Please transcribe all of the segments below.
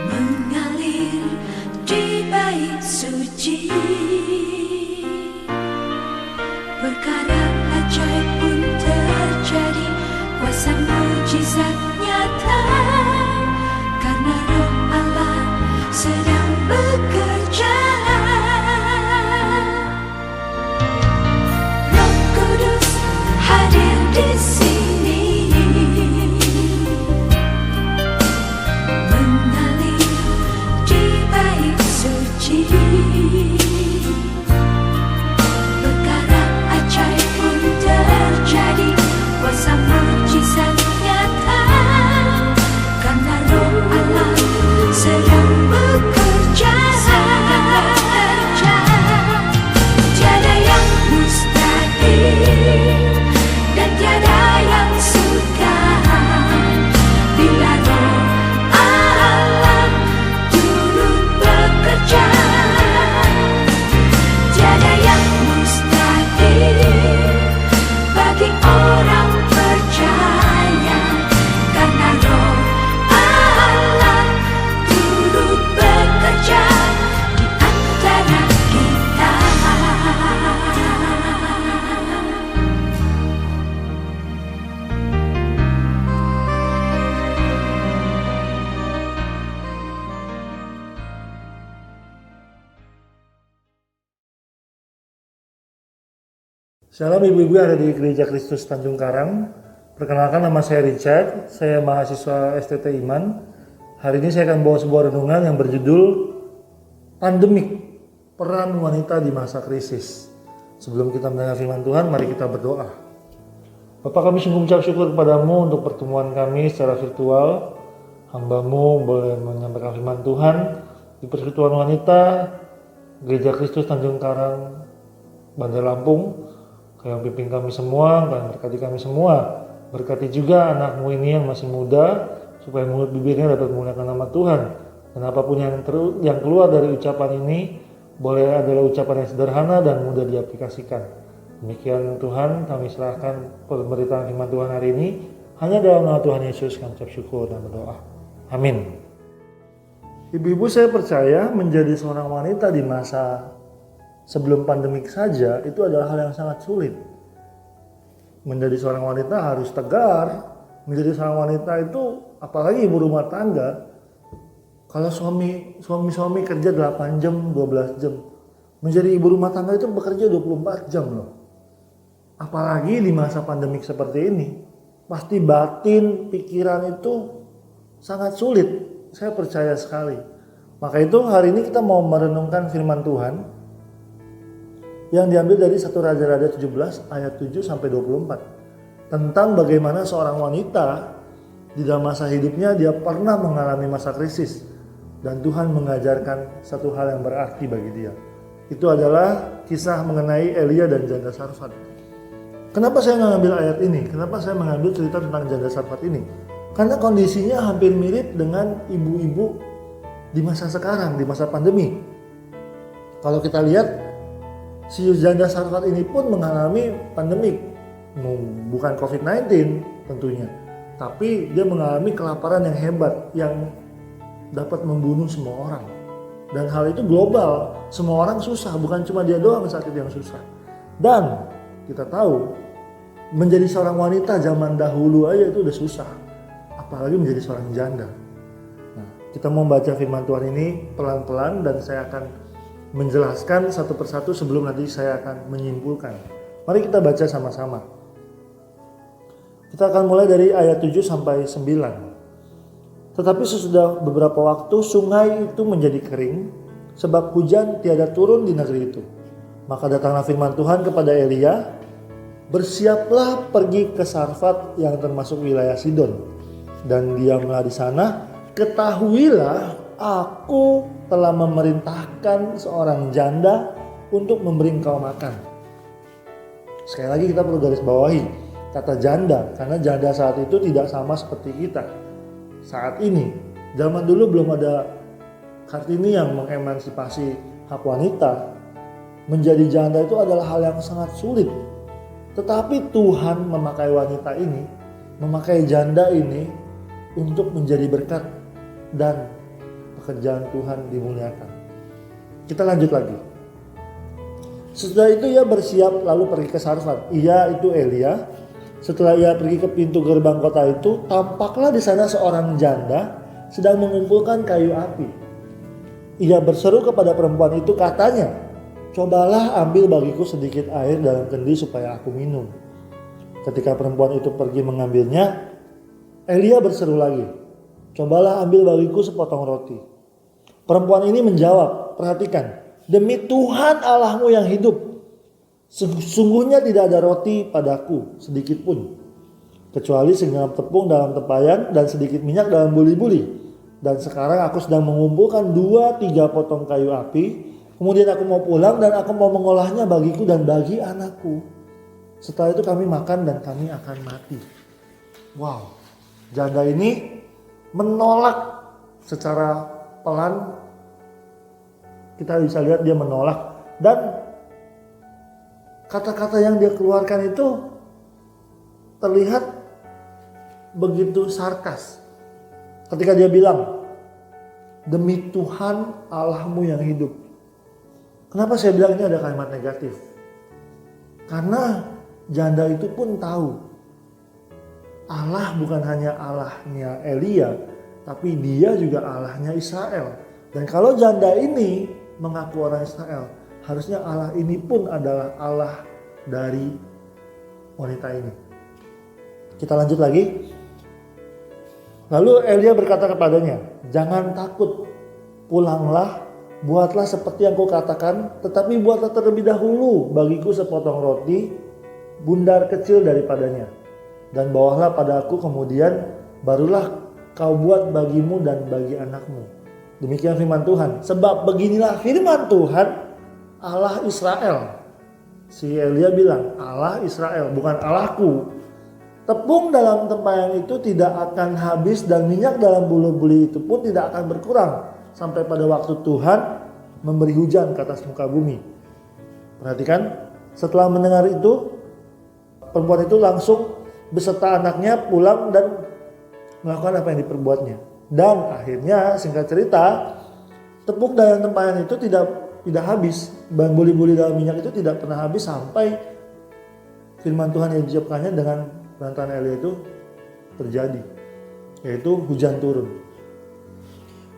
mengalir di bait suci. Perkara ajaib pun terjadi, kuasa mujizat nyata, karena Roh Allah sedang bekerja. Roh Kudus hadir di sini, mengalir di bait suci. Perkara ajaib pun terjadi, kuasa mujizat nyata, karena Roh Allah sedang bekerja. Tiada yang mustahil dan tiada yang sukar bila Roh Allah turut bekerja. Tiada yang mustahil bagi orang percaya, karena Roh Allah turut bekerja di antara kita. Shalom ibu-ibu yang ada di Gereja Kristus Tanjung Karang. Perkenalkan, nama saya Richard, saya mahasiswa STT Iman. Hari ini saya akan bawa sebuah renungan yang berjudul Pandemik, Peran Wanita di Masa Krisis. Sebelum kita mendengar firman Tuhan, mari kita berdoa. Bapa, kami sungguh mengucap syukur kepadamu untuk pertemuan kami secara virtual. Hamba-mu boleh menyampaikan firman Tuhan di persekutuan wanita Gereja Kristus Tanjung Karang, Bandar Lampung. Yang pimpin kami semua, dan berkati kami semua. Berkati juga anakmu ini yang masih muda, supaya mulut bibirnya dapat memuliakan nama Tuhan. Dan apapun yang keluar dari ucapan ini, boleh adalah ucapan yang sederhana dan mudah diaplikasikan. Demikian Tuhan, kami serahkan pemberitaan firman Tuhan hari ini. Hanya dalam nama Tuhan Yesus kami ucap syukur dan berdoa. Amin. Ibu-ibu, saya percaya menjadi seorang wanita di masa sebelum pandemik saja itu adalah hal yang sangat sulit. Menjadi seorang wanita harus tegar. Menjadi seorang wanita itu, apalagi ibu rumah tangga, kalau suami kerja 8 jam, 12 jam, menjadi ibu rumah tangga itu bekerja 24 jam loh. Apalagi di masa pandemik seperti ini, pasti batin, pikiran itu sangat sulit. Saya percaya sekali. Maka itu hari ini kita mau merenungkan firman Tuhan yang diambil dari 1 Raja-Raja 17 ayat 7 sampai 24 tentang bagaimana seorang wanita di dalam masa hidupnya dia pernah mengalami masa krisis dan Tuhan mengajarkan satu hal yang berarti bagi dia. Itu adalah kisah mengenai Elia dan janda Sarfat. Kenapa saya mengambil ayat ini? Kenapa saya mengambil cerita tentang janda Sarfat ini? Karena kondisinya hampir mirip dengan ibu-ibu di masa sekarang, di masa pandemi. Kalau kita lihat, si janda Sarfat ini pun mengalami pandemik, bukan COVID-19 tentunya, tapi dia mengalami kelaparan yang hebat yang dapat membunuh semua orang. Dan hal itu global, semua orang susah, bukan cuma dia doang sakit yang susah. Dan kita tahu, menjadi seorang wanita zaman dahulu aja itu udah susah, apalagi menjadi seorang janda. Nah, kita mau baca firman Tuhan ini pelan-pelan dan saya akan menjelaskan satu persatu sebelum nanti saya akan menyimpulkan. Mari kita baca sama-sama. Kita akan mulai dari ayat 7 sampai 9. Tetapi sesudah beberapa waktu sungai itu menjadi kering, sebab hujan tiada turun di negeri itu. Maka datanglah firman Tuhan kepada Elia, bersiaplah pergi ke Sarfat yang termasuk wilayah Sidon, dan diamlah di sana. Ketahuilah, aku telah memerintahkan seorang janda untuk memberi engkau makan. Sekali lagi kita perlu garis bawahi kata janda, karena janda saat itu tidak sama seperti kita saat ini. Zaman dulu belum ada Kartini yang mengemansipasi hak wanita. Menjadi janda itu adalah hal yang sangat sulit. Tetapi Tuhan memakai wanita ini, memakai janda ini untuk menjadi berkat dan pekerjaan Tuhan dimuliakan. Kita lanjut lagi. Setelah itu ia bersiap lalu pergi ke Sarfat. Ia itu Elia. Setelah ia pergi ke pintu gerbang kota itu, tampaklah di sana seorang janda sedang mengumpulkan kayu api. Ia berseru kepada perempuan itu, katanya, "Cobalah ambil bagiku sedikit air dalam kendi supaya aku minum." Ketika perempuan itu pergi mengambilnya, Elia berseru lagi, "Cobalah ambil bagiku sepotong roti." Perempuan ini menjawab, perhatikan, "Demi Tuhan Allahmu yang hidup, sesungguhnya tidak ada roti padaku sedikit pun, kecuali segenggam tepung dalam tempayan dan sedikit minyak dalam buli-buli. Dan sekarang aku sedang mengumpulkan 2-3 potong kayu api. Kemudian aku mau pulang dan aku mau mengolahnya bagiku dan bagi anakku. Setelah itu kami makan dan kami akan mati." Wow, janda ini menolak secara pelan. Kita bisa lihat dia menolak, dan kata-kata yang dia keluarkan itu terlihat begitu sarkas. Ketika dia bilang, "Demi Tuhan Allahmu yang hidup." Kenapa saya bilang ini ada kalimat negatif? Karena janda itu pun tahu Allah bukan hanya Allahnya Elia, tapi dia juga Allahnya Israel. Dan kalau janda ini mengaku orang Israel, harusnya Allah ini pun adalah Allah dari wanita ini. Kita lanjut lagi. Lalu Elia berkata kepadanya, "Jangan takut, pulanglah, buatlah seperti yang kau katakan, tetapi buatlah terlebih dahulu bagiku sepotong roti bundar kecil daripadanya. Dan bawalah padaku, kemudian barulah kau buat bagimu dan bagi anakmu. Demikian firman Tuhan. Sebab beginilah firman Tuhan, Allah Israel." Si Elia bilang, Allah Israel, bukan Allahku. "Tepung dalam tempayan itu tidak akan habis dan minyak dalam bulu-buli itu pun tidak akan berkurang sampai pada waktu Tuhan memberi hujan ke atas muka bumi." Perhatikan, setelah mendengar itu, perempuan itu langsung beserta anaknya pulang dan melakukan apa yang diperbuatnya. Dan akhirnya, singkat cerita, tepung dalam tempayan itu tidak habis, dan buli-buli dalam minyak itu tidak pernah habis sampai firman Tuhan yang diucapkannya dengan bantuan Elia itu terjadi, yaitu hujan turun.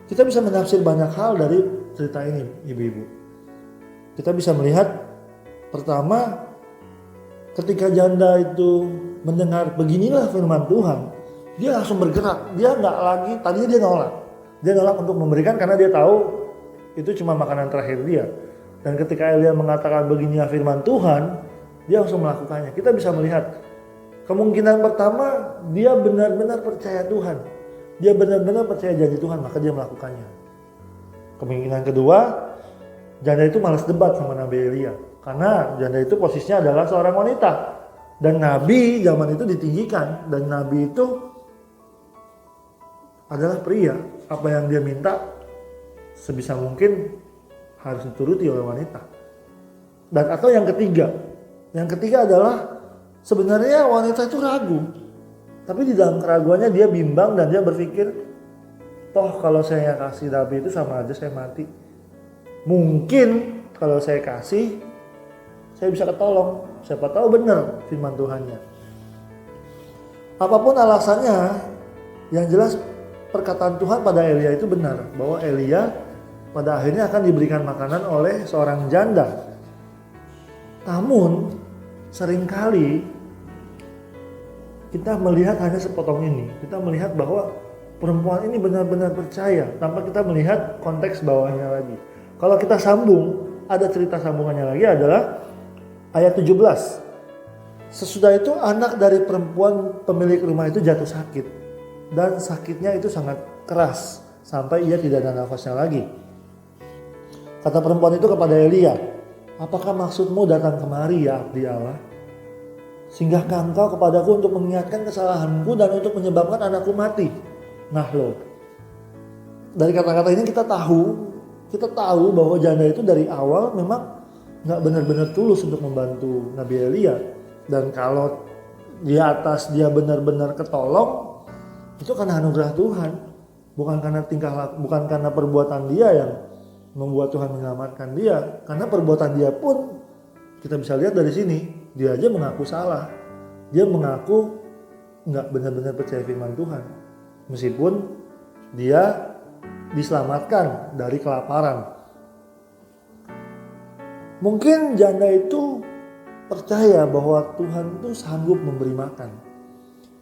Kita bisa menafsir banyak hal dari cerita ini, ibu-ibu. Kita bisa melihat, pertama, ketika janda itu mendengar beginilah firman Tuhan, dia langsung bergerak. Dia nggak lagi, tadinya dia nolak. Dia nolak untuk memberikan karena dia tahu itu cuma makanan terakhir dia. Dan ketika Elia mengatakan beginilah firman Tuhan, dia langsung melakukannya. Kita bisa melihat kemungkinan pertama, dia benar-benar percaya Tuhan. Dia benar-benar percaya janji Tuhan, maka dia melakukannya. Kemungkinan kedua, janda itu malas debat sama Nabi Elia. Karena janda itu posisinya adalah seorang wanita. Dan Nabi zaman itu ditinggikan. Dan Nabi itu adalah pria. Apa yang dia minta sebisa mungkin harus dituruti oleh wanita. Dan atau yang ketiga adalah sebenarnya wanita itu ragu. Tapi di dalam keraguannya dia bimbang dan dia berpikir, toh kalau saya kasih Nabi itu sama aja saya mati. Mungkin kalau saya kasih, saya bisa ketolong. Siapa tahu benar firman Tuhannya. Apapun alasannya, yang jelas perkataan Tuhan pada Elia itu benar. Bahwa Elia pada akhirnya akan diberikan makanan oleh seorang janda. Namun seringkali kita melihat hanya sepotong ini. Kita melihat bahwa perempuan ini benar-benar percaya tanpa kita melihat konteks bawahnya lagi. Kalau kita sambung, ada cerita sambungannya lagi adalah ayat 17. Sesudah itu anak dari perempuan pemilik rumah itu jatuh sakit. Dan sakitnya itu sangat keras sampai ia tidak ada nafasnya lagi. Kata perempuan itu kepada Elia, "Apakah maksudmu datang kemari ya abdi Allah? Singgahkah engkau kepadaku untuk mengingatkan kesalahanku dan untuk menyebabkan anakku mati?" Nah loh, dari kata-kata ini kita tahu bahwa janda itu dari awal memang gak benar-benar tulus untuk membantu Nabi Elia. Dan kalau di atas dia benar-benar ketolong, itu karena anugerah Tuhan, bukan karena perbuatan dia yang membuat Tuhan menyelamatkan dia. Karena perbuatan dia pun kita bisa lihat dari sini, dia aja mengaku salah. Dia mengaku nggak benar-benar percaya firman Tuhan, meskipun dia diselamatkan dari kelaparan. Mungkin janda itu percaya bahwa Tuhan itu sanggup memberi makan.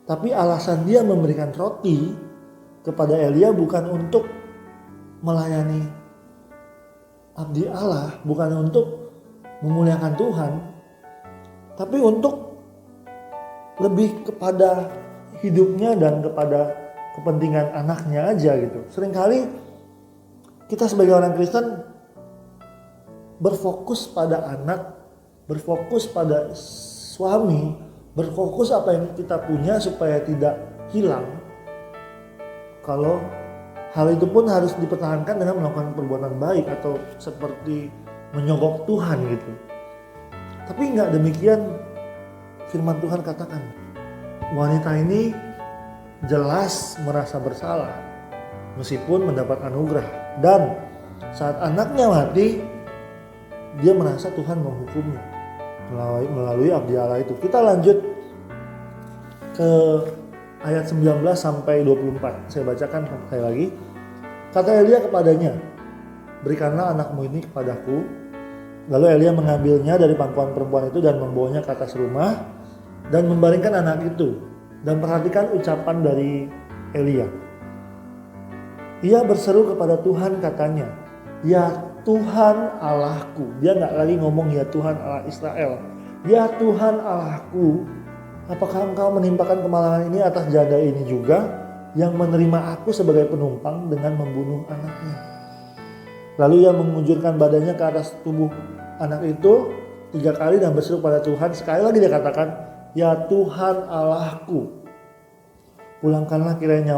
Tapi alasan dia memberikan roti kepada Elia bukan untuk melayani abdi Allah, bukan untuk memuliakan Tuhan, tapi untuk lebih kepada hidupnya dan kepada kepentingan anaknya aja gitu. Seringkali kita sebagai orang Kristen berfokus pada anak, berfokus pada suami, berfokus apa yang kita punya supaya tidak hilang. Kalau hal itu pun harus dipertahankan dengan melakukan perbuatan baik atau seperti menyogok Tuhan gitu. Tapi nggak demikian firman Tuhan katakan. Wanita ini jelas merasa bersalah meskipun mendapat anugerah, dan saat anaknya mati dia merasa Tuhan menghukumnya melalui abdi Allah itu. Kita lanjut ke ayat 19 sampai 24. Saya bacakan sekali lagi. Kata Elia kepadanya, "Berikanlah anakmu ini kepadaku." Lalu Elia mengambilnya dari pangkuan perempuan itu dan membawanya ke atas rumah dan membaringkan anak itu. Dan perhatikan ucapan dari Elia. Ia berseru kepada Tuhan, katanya, "Ya Tuhan Allahku." Dia nggak lagi ngomong ya Tuhan Allah Israel. "Ya Tuhan Allahku, apakah engkau menimpakan kemalangan ini atas janda ini juga yang menerima aku sebagai penumpang dengan membunuh anaknya?" Lalu ia mengunjurkan badannya ke atas tubuh anak itu 3 kali dan berseru pada Tuhan. Sekali lagi dia katakan, "Ya Tuhan Allahku, pulangkanlah kiranya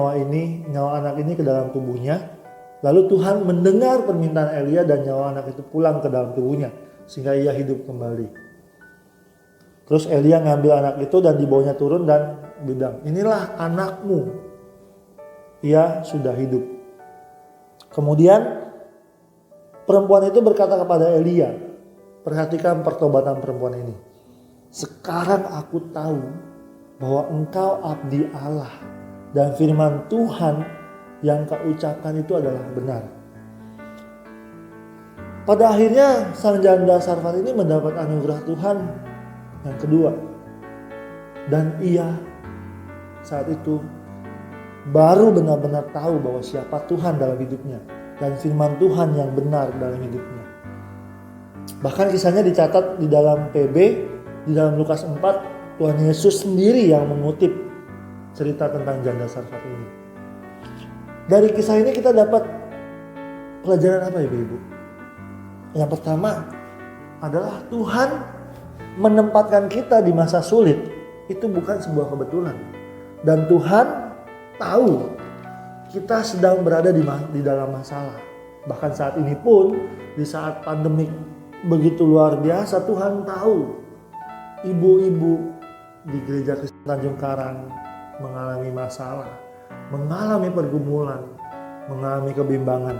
nyawa anak ini ke dalam tubuhnya." Lalu Tuhan mendengar permintaan Elia dan nyawa anak itu pulang ke dalam tubuhnya sehingga ia hidup kembali. Terus Elia ngambil anak itu dan dibawanya turun dan bilang, "Inilah anakmu, ia sudah hidup." Kemudian perempuan itu berkata kepada Elia, perhatikan pertobatan perempuan ini. "Sekarang aku tahu bahwa engkau abdi Allah dan firman Tuhan yang kau ucapkan itu adalah benar." Pada akhirnya sang janda Sarfat ini mendapat anugerah Tuhan yang kedua. Dan ia saat itu baru benar-benar tahu bahwa siapa Tuhan dalam hidupnya dan firman Tuhan yang benar dalam hidupnya. Bahkan kisahnya dicatat di dalam PB, di dalam Lukas 4, Tuhan Yesus sendiri yang mengutip cerita tentang janda Sarfat ini. Dari kisah ini kita dapat pelajaran apa Ibu-Ibu? Yang pertama adalah Tuhan menempatkan kita di masa sulit itu bukan sebuah kebetulan. Dan Tuhan tahu kita sedang berada di dalam masalah. Bahkan saat ini pun, di saat pandemik begitu luar biasa, Tuhan tahu ibu-ibu di Gereja Kristen Tanjung Karang mengalami masalah, mengalami pergumulan, mengalami kebimbangan.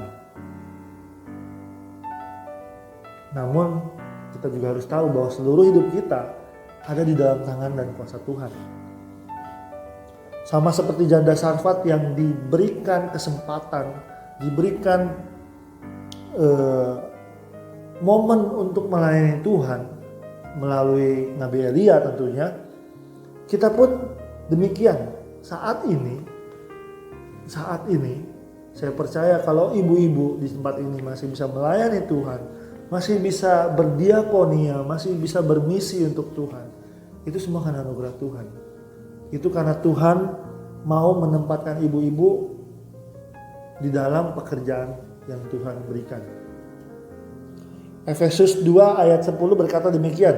Namun kita juga harus tahu bahwa seluruh hidup kita ada di dalam tangan dan kuasa Tuhan. Sama seperti janda Sarfat yang diberikan kesempatan, diberikan momen untuk melayani Tuhan melalui Nabi Elia tentunya, kita pun demikian. Saat ini saya percaya kalau ibu-ibu di tempat ini masih bisa melayani Tuhan, masih bisa berdiakonia, masih bisa bermisi untuk Tuhan, itu semua karena anugerah Tuhan. Itu karena Tuhan mau menempatkan ibu-ibu di dalam pekerjaan yang Tuhan berikan. Efesus 2 ayat 10 berkata demikian.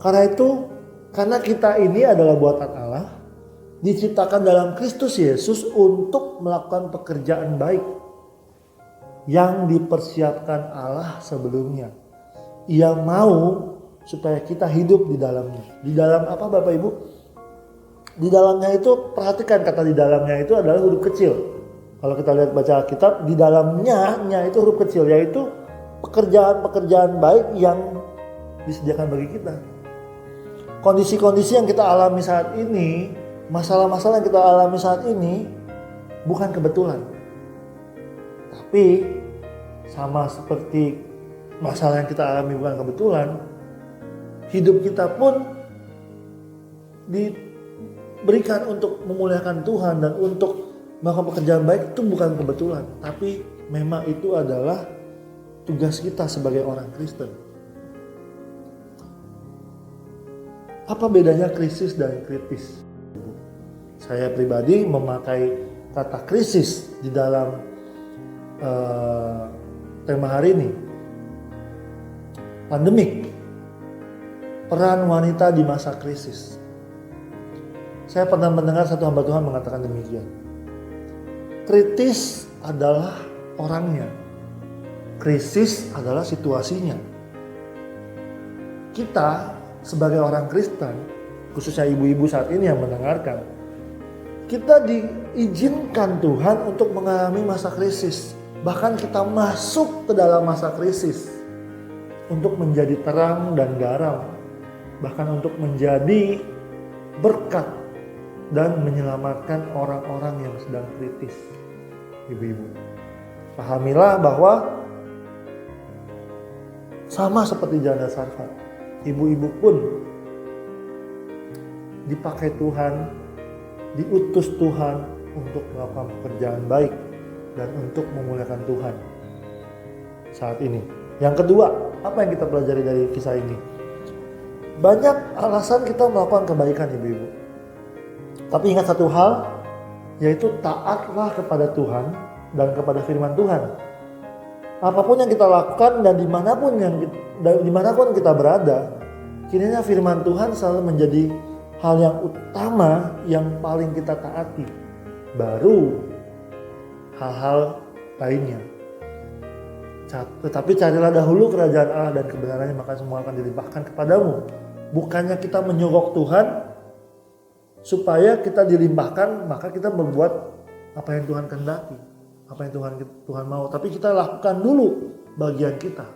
Karena kita ini adalah buatan Allah, diciptakan dalam Kristus Yesus untuk melakukan pekerjaan baik yang dipersiapkan Allah sebelumnya. Ia mau supaya kita hidup di dalamnya. Di dalam apa Bapak Ibu? Di dalamnya itu, perhatikan kata di dalamnya itu adalah huruf kecil. Kalau kita lihat baca Alkitab, di dalamnya itu huruf kecil, yaitu pekerjaan-pekerjaan baik yang disediakan bagi kita. Kondisi-kondisi yang kita alami saat ini, masalah-masalah yang kita alami saat ini bukan kebetulan. Tapi sama seperti masalah yang kita alami bukan kebetulan, hidup kita pun diberikan untuk memuliakan Tuhan dan untuk melakukan pekerjaan baik itu bukan kebetulan, tapi memang itu adalah tugas kita sebagai orang Kristen. Apa bedanya krisis dan kritis? Saya pribadi memakai kata krisis di dalam tema hari ini. Pandemik, peran wanita di masa krisis. Saya pernah mendengar satu hamba Tuhan mengatakan demikian. Kritis adalah orangnya, krisis adalah situasinya. Kita sebagai orang Kristen, khususnya ibu-ibu saat ini yang mendengarkan, kita diizinkan Tuhan untuk mengalami masa krisis. Bahkan kita masuk ke dalam masa krisis untuk menjadi terang dan garam, bahkan untuk menjadi berkat dan menyelamatkan orang-orang yang sedang kritis. Ibu-ibu, pahamilah bahwa sama seperti janda Sarfat, ibu-ibu pun dipakai Tuhan, diutus Tuhan untuk melakukan pekerjaan baik dan untuk memuliakan Tuhan saat ini. Yang kedua, apa yang kita pelajari dari kisah ini? Banyak alasan kita melakukan kebaikan, ibu-ibu. Tapi ingat satu hal, yaitu taatlah kepada Tuhan dan kepada firman Tuhan. Apapun yang kita lakukan dan dimanapun kita berada, kiranya firman Tuhan selalu menjadi hal yang utama yang paling kita taati. Baru hal-hal lainnya. Tetapi carilah dahulu kerajaan Allah dan kebenarannya, maka semua akan dilimpahkan kepadamu. Bukannya kita menyogok Tuhan supaya kita dilimpahkan, maka kita berbuat apa yang Tuhan kehendaki, apa yang Tuhan mau. Tapi kita lakukan dulu bagian kita,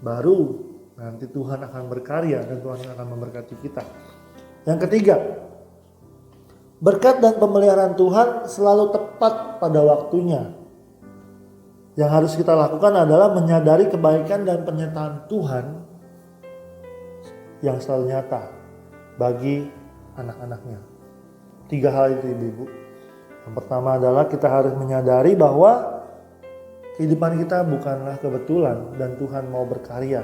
baru nanti Tuhan akan berkarya dan Tuhan akan memberkati kita. Yang ketiga, berkat dan pemeliharaan Tuhan selalu tepat pada waktunya. Yang harus kita lakukan adalah menyadari kebaikan dan penyertaan Tuhan yang selalu nyata bagi anak-anaknya. 3 hal itu, ibu-ibu. Yang pertama adalah kita harus menyadari bahwa kehidupan kita bukanlah kebetulan dan Tuhan mau berkarya,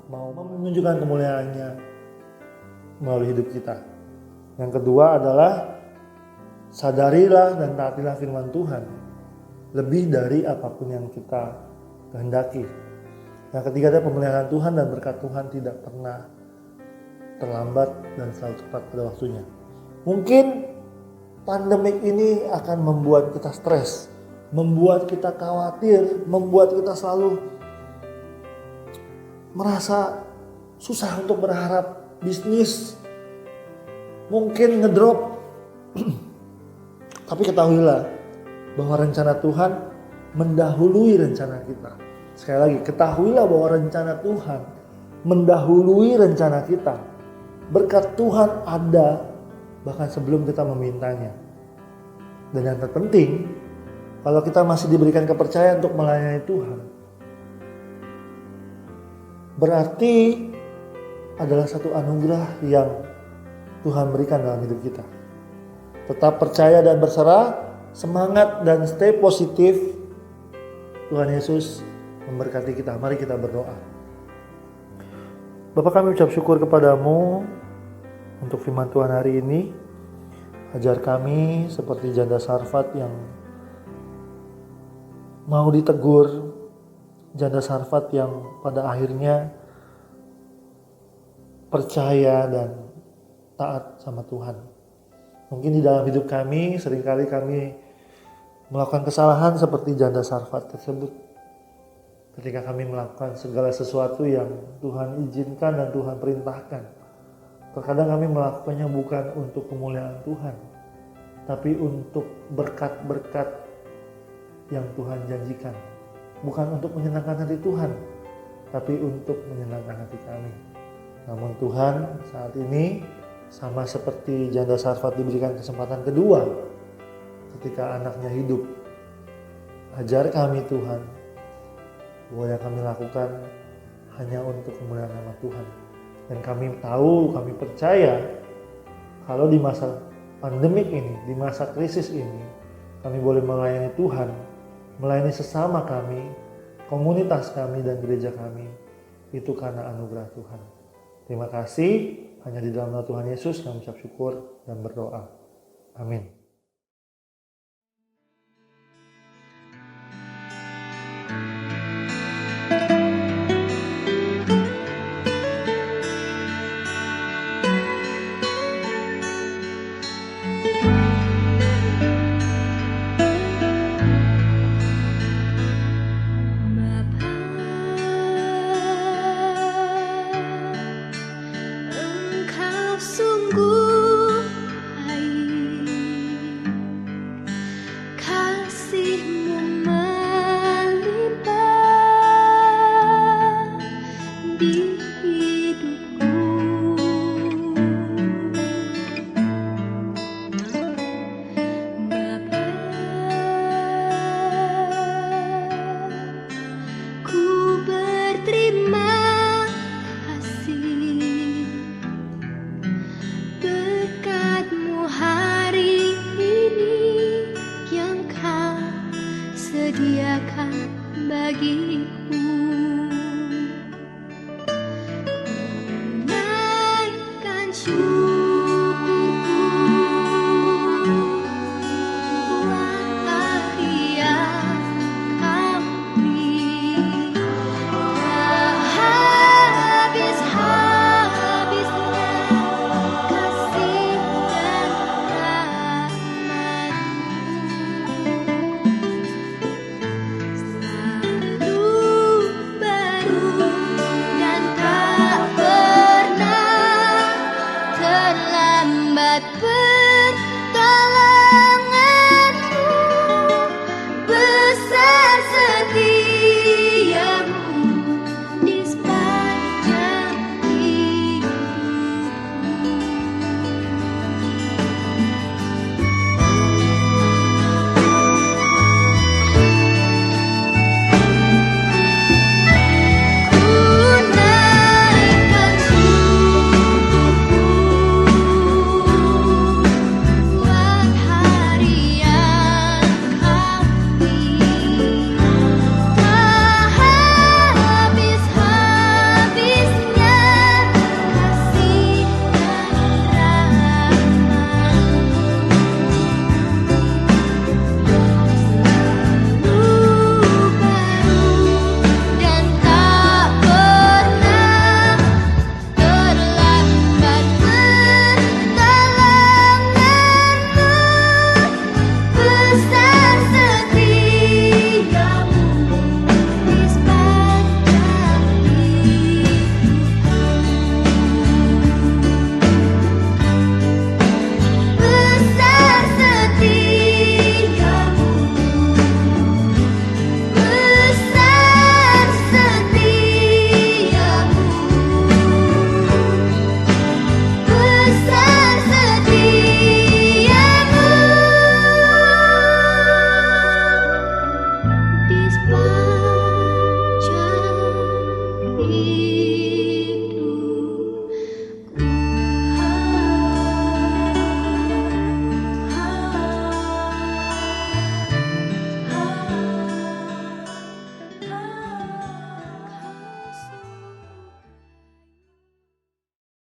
mau menunjukkan kemuliaannya melalui hidup kita. Yang kedua adalah sadarilah dan taatilah firman Tuhan lebih dari apapun yang kita kehendaki. Yang ketiga adalah pemeliharaan Tuhan dan berkat Tuhan tidak pernah terlambat dan selalu tepat pada waktunya. Mungkin pandemik ini akan membuat kita stres, membuat kita khawatir, membuat kita selalu merasa susah untuk berharap, bisnis mungkin ngedrop. Tapi ketahuilah bahwa rencana Tuhan mendahului rencana kita. Sekali lagi, ketahuilah bahwa rencana Tuhan mendahului rencana kita. Berkat Tuhan ada bahkan sebelum kita memintanya. Dan yang terpenting, kalau kita masih diberikan kepercayaan untuk melayani Tuhan, berarti adalah satu anugerah yang Tuhan berikan dalam hidup kita. Tetap percaya dan berserah, semangat dan stay positif. Tuhan Yesus memberkati kita. Mari kita berdoa. Bapa, kami ucap syukur kepadamu untuk firman Tuhan hari ini. Ajar kami seperti janda Sarfat yang mau ditegur, janda Sarfat yang pada akhirnya percaya dan taat sama Tuhan. Mungkin di dalam hidup kami seringkali kami melakukan kesalahan seperti janda Sarfat tersebut. Ketika kami melakukan segala sesuatu yang Tuhan izinkan dan Tuhan perintahkan. Terkadang kami melakukannya bukan untuk kemuliaan Tuhan, tapi untuk berkat-berkat yang Tuhan janjikan. Bukan untuk menyenangkan hati Tuhan, tapi untuk menyenangkan hati kami. Namun Tuhan saat ini sama seperti janda Sarfat diberikan kesempatan kedua ketika anaknya hidup. Ajar kami Tuhan, bahwa yang kami lakukan hanya untuk kemuliaan nama Tuhan. Dan kami tahu, kami percaya kalau di masa pandemik ini, di masa krisis ini, kami boleh melayani Tuhan, melayani sesama kami, komunitas kami dan gereja kami, itu karena anugerah Tuhan. Terima kasih, hanya di dalam nama Tuhan Yesus kami ucap syukur dan berdoa. Amin. Sungguh baik, kasih-Mu melimpah di hidupku. Bapa, ku berterima hari ini yang Kau sediakan bagiku.